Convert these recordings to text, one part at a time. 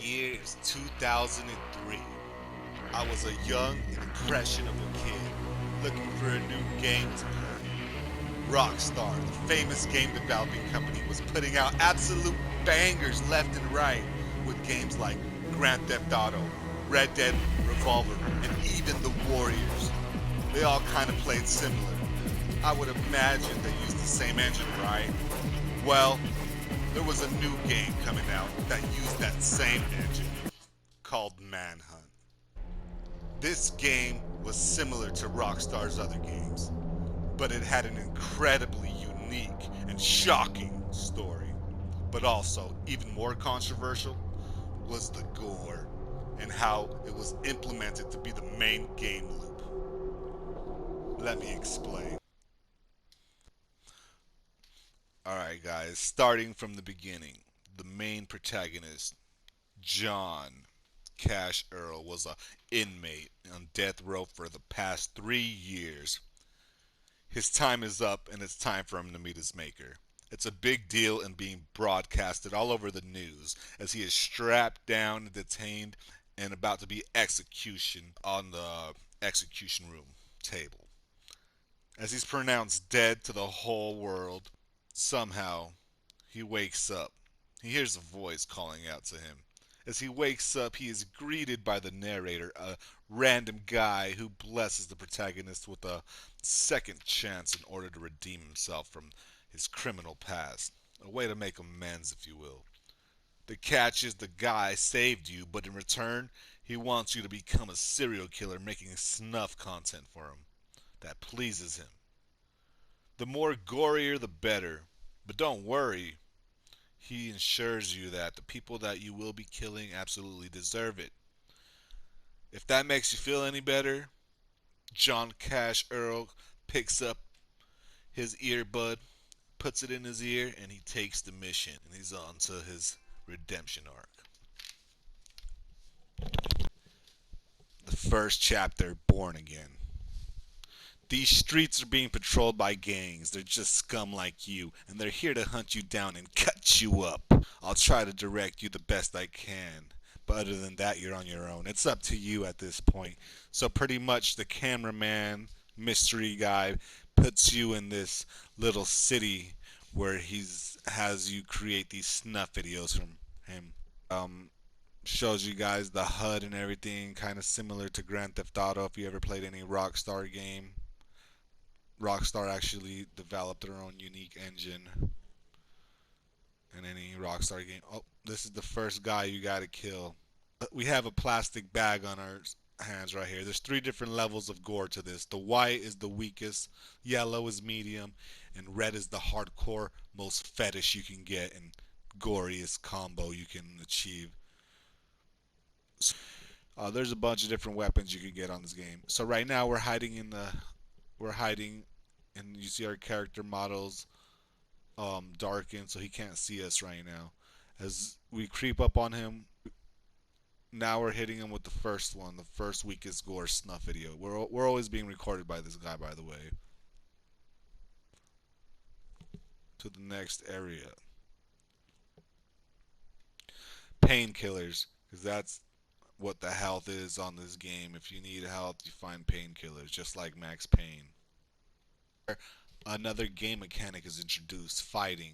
year is 2003. I was a young and impressionable kid looking for a new game to play. Rockstar, the famous game developing company, was putting out absolute bangers left and right with games like Grand Theft Auto, Red Dead Revolver, and even The Warriors. They all kind of played similar. I would imagine they used the same engine, right? Well, there was a new game coming out that used that same engine called Manhunt. This game was similar to Rockstar's other games, but it had an incredibly unique and shocking story. But also, even more controversial, was the gore and how it was implemented to be the main game loop. Let me explain. Alright, guys, starting from the beginning, the main protagonist, John Cash Earl, was a inmate on death row for the past 3 years. His time is up and it's time for him to meet his maker. It's a big deal and being broadcasted all over the news as he is strapped down, detained, and about to be execution on the execution room table. As he's pronounced dead to the whole world, somehow he wakes up. He hears a voice calling out to him. As he wakes up, he is greeted by the narrator, a random guy who blesses the protagonist with a second chance in order to redeem himself from his criminal past. A way to make amends, if you will. The catch is the guy saved you, but in return, he wants you to become a serial killer making snuff content for him. That pleases him. The more gorier, the better. But don't worry, he ensures you that the people that you will be killing absolutely deserve it. If that makes you feel any better, John Cash Earl picks up his earbud, puts it in his ear, and he takes the mission. And he's on to his redemption arc. The first chapter, Born Again. These streets are being patrolled by gangs. They're just scum like you, and they're here to hunt you down and cut you up. I'll try to direct you the best I can. But other than that, you're on your own. It's up to you at this point. So pretty much the cameraman, mystery guy, puts you in this little city where he's has you create these snuff videos from him. Um, Shows you guys the HUD and everything, kind of similar to Grand Theft Auto if you ever played any Rockstar game. Rockstar actually developed their own unique engine in any Rockstar game. Oh, this is the first guy you gotta kill. We have a plastic bag on our hands right here. There's three different levels of gore to this. The white is the weakest, yellow is medium, and red is the hardcore, most fetish you can get, and goriest combo you can achieve. There's a bunch of different weapons you can get on this game. So right now we're hiding, and you see our character models darkened, so he can't see us right now. As we creep up on him, now we're hitting him with the first one, the first weakest gore snuff video. We're always being recorded by this guy, by the way. To the next area, painkillers, because that's what the health is on this game. If you need health, you find painkillers, just like Max Payne. Another game mechanic is introduced, fighting.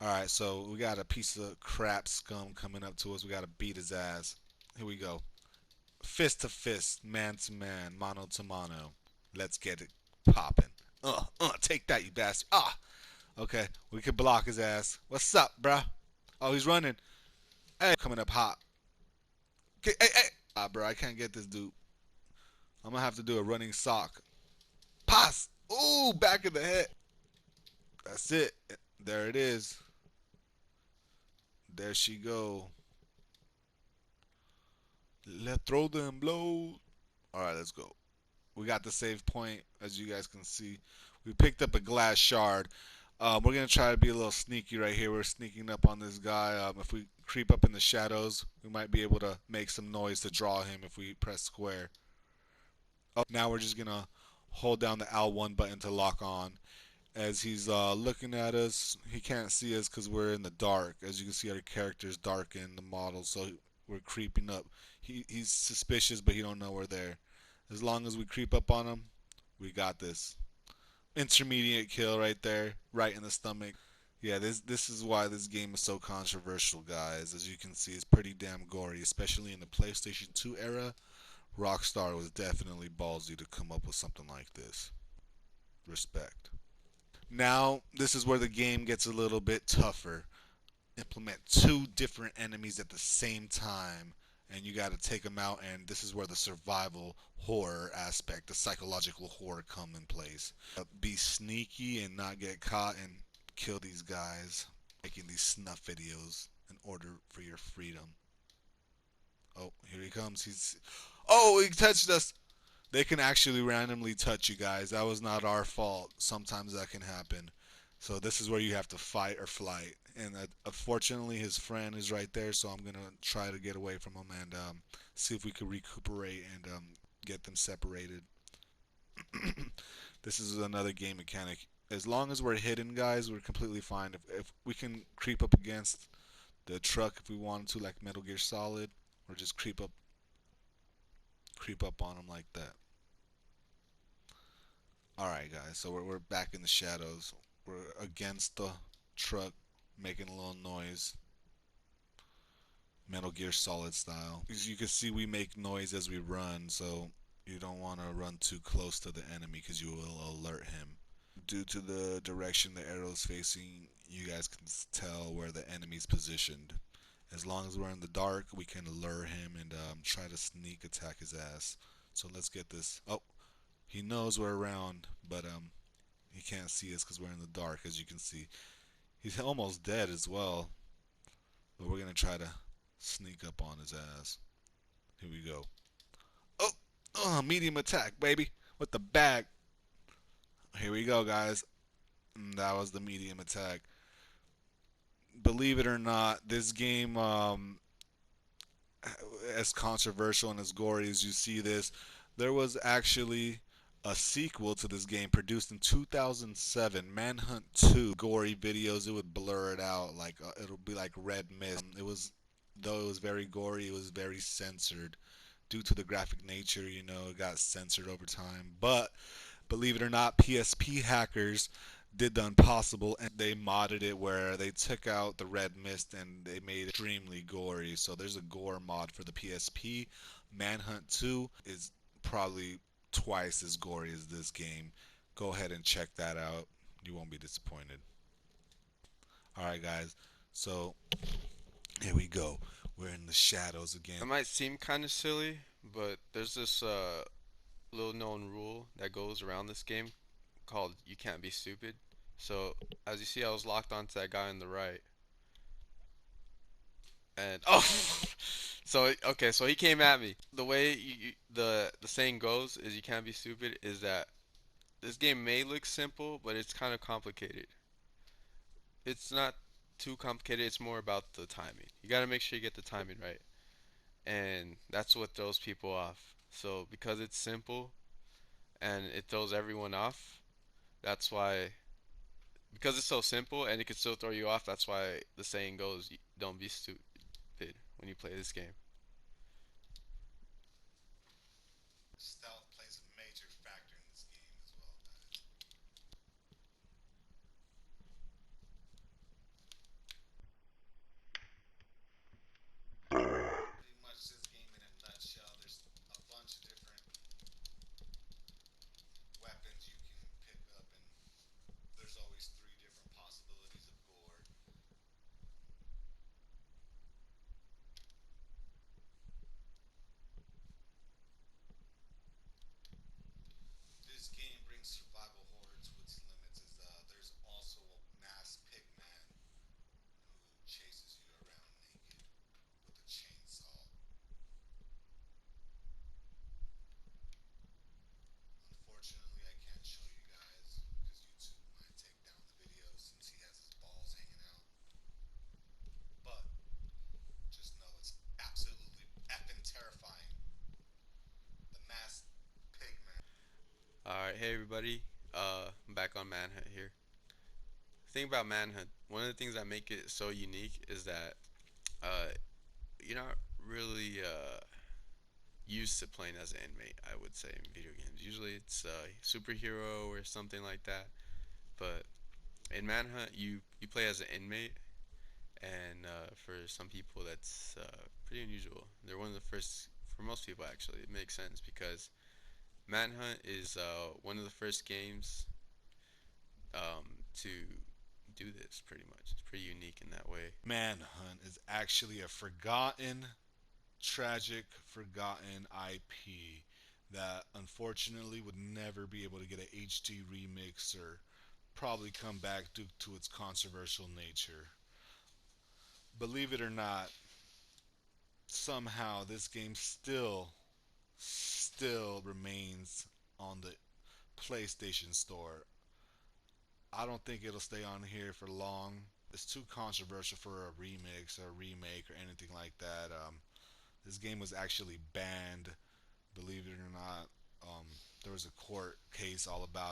Alright, so we got a piece of crap scum coming up to us. We gotta beat his ass. Here we go. Fist to fist, man to man, mano to mano. Let's get it popping. Take that, you bastard. Okay, we can block his ass. What's up, bruh? Oh, he's running. Hey, coming up hot. Hey. Bro, I can't get this dude. I'm gonna have to do a running sock. Pass! Ooh, back of the head. That's it. There it is. There she go. Let's throw them blows. Alright, let's go. We got the save point, as you guys can see. We picked up a glass shard. We're going to try to be a little sneaky right here. We're sneaking up on this guy. If we creep up in the shadows, we might be able to make some noise to draw him if we press square. Now we're just going to hold down the L1 button to lock on. As he's looking at us, he can't see us because we're in the dark. As you can see, our characters darken the model, so we're creeping up. He's suspicious, but he don't know we're there. As long as we creep up on him, we got this. Intermediate kill right there, right in the stomach. Yeah, this is why this game is so controversial, guys. As you can see, it's pretty damn gory, especially in the PlayStation 2 era. Rockstar was definitely ballsy to come up with something like this. Respect. Now, this is where the game gets a little bit tougher. Implement two different enemies at the same time, and you got to take them out, and this is where the survival horror aspect, the psychological horror come in place. Be sneaky and not get caught and kill these guys making these snuff videos in order for your freedom. Oh, here he comes. Oh, he touched us. They can actually randomly touch you guys. That was not our fault. Sometimes that can happen. So this is where you have to fight or flight. And unfortunately, his friend is right there. So I'm gonna try to get away from him and see if we can recuperate and get them separated. This is another game mechanic. As long as we're hidden, guys, we're completely fine. If we can creep up against the truck if we wanted to, like Metal Gear Solid, or just creep up on them like that. All right, guys. So we're back in the shadows. We're against the truck, making a little noise, Metal Gear Solid style. As you can see, we make noise as we run, so you don't want to run too close to the enemy because you will alert him. Due to the direction the arrow is facing, you guys can tell where the enemy's positioned. As long as we're in the dark, we can lure him and try to sneak attack his ass. So let's get this. Oh, he knows we're around, but he can't see us because we're in the dark, as you can see. He's almost dead as well, but we're gonna try to sneak up on his ass. Here we go. Oh, medium attack, baby, with the bag. Here we go, guys. That was the medium attack. Believe it or not, this game, as controversial and as gory as you see this, there was actually a sequel to this game produced in 2007, Manhunt 2. Gory videos, it would blur it out like it'll be like red mist. It was, though it was very gory, it was very censored due to the graphic nature. It got censored over time. But believe it or not, PSP hackers did the impossible and they modded it where they took out the red mist and they made it extremely gory. So there's a gore mod for the PSP. Manhunt 2 is probably twice as gory as this game. Go ahead and check that out. You won't be disappointed. Alright, guys. So here we go. We're in the shadows again. It might seem kind of silly, but there's this little known rule that goes around this game called you can't be stupid. So, as you see, I was locked onto that guy on the right. And oh, so okay, so he came at me. The way the saying goes is you can't be stupid is that this game may look simple, but it's kind of complicated. It's not too complicated, it's more about the timing. You got to make sure you get the timing right. And that's what throws people off. So, because it's simple and it throws everyone off, that's why, because it's so simple and it can still throw you off, that's why the saying goes, don't be stupid when you play this game. Stealth plays a major factor in this game as well, guys. Pretty much this game in a nutshell. There's a bunch of different weapons you can pick up, and there's always three different possibilities of gore. This game brings survival horror to its limits. As there's also a masked pigman who chases you around naked with a chainsaw. Unfortunately, I can't show you guys because YouTube might take down the video since he has his balls hanging out. But just know it's absolutely effing terrifying. The masked pigman. Alright, hey everybody. I'm back on Manhunt here. The thing about Manhunt, one of the things that make it so unique is that uh, you're not really used to playing as an inmate. I would say in video games, usually it's a superhero or something like that. But in Manhunt, you play as an inmate, and for some people, that's pretty unusual. They're one of the first, for most people actually, it makes sense because Manhunt is one of the first games to do this. Pretty much, it's pretty unique in that way. Manhunt is actually a forgotten, tragic, forgotten IP that unfortunately would never be able to get an HD remix or probably come back due to its controversial nature. Believe it or not, somehow this game still remains on the PlayStation Store. I don't think it'll stay on here for long. It's too controversial for a remix or a remake or anything like that. This game was actually banned, believe it or not. There was a court case all about